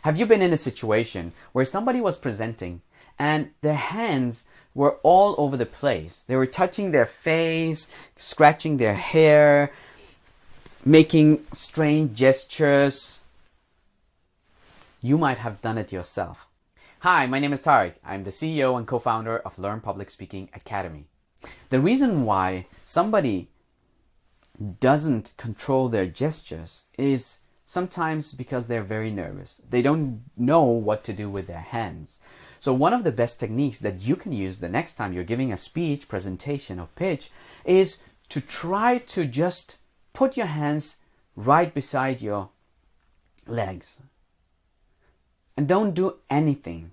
Have you been in a situation where somebody was presenting and their hands were all over the place? They were touching their face, scratching their hair, making strange gestures. You might have done it yourself. Hi, my name is Tariq. I'm the CEO and co-founder of Learn Public Speaking Academy. The reason why somebody doesn't control their gestures is sometimes because they're very nervous. They don't know what to do with their hands. So one of the best techniques that you can use the next time you're giving a speech, presentation, or pitch is to try to just put your hands right beside your legs. And don't do anything.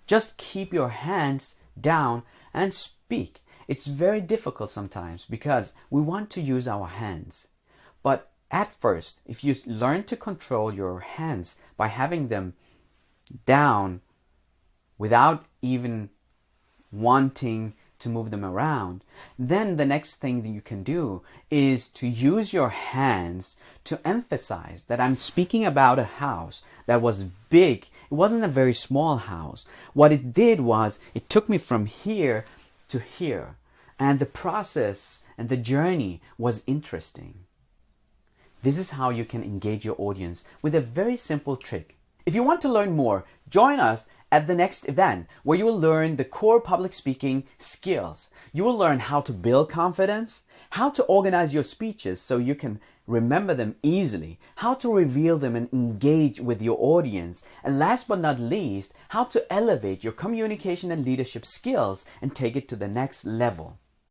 Just keep your hands down and speak. It's very difficult sometimes because we want to use our hands. But at first, if you learn to control your hands by having them down without even wanting to move them around, then the next thing that you can do is to use your hands to emphasize that I'm speaking about a house that was big. It wasn't a very small house. What it did was it took me from here to here. And the process and the journey was interesting. This is how you can engage your audience with a very simple trick. If you want to learn more, join us at the next event where you will learn the core public speaking skills. You will learn how to build confidence, how to organize your speeches so you can remember them easily, how to reveal them and engage with your audience, and last but not least, how to elevate your communication and leadership skills and take it to the next level.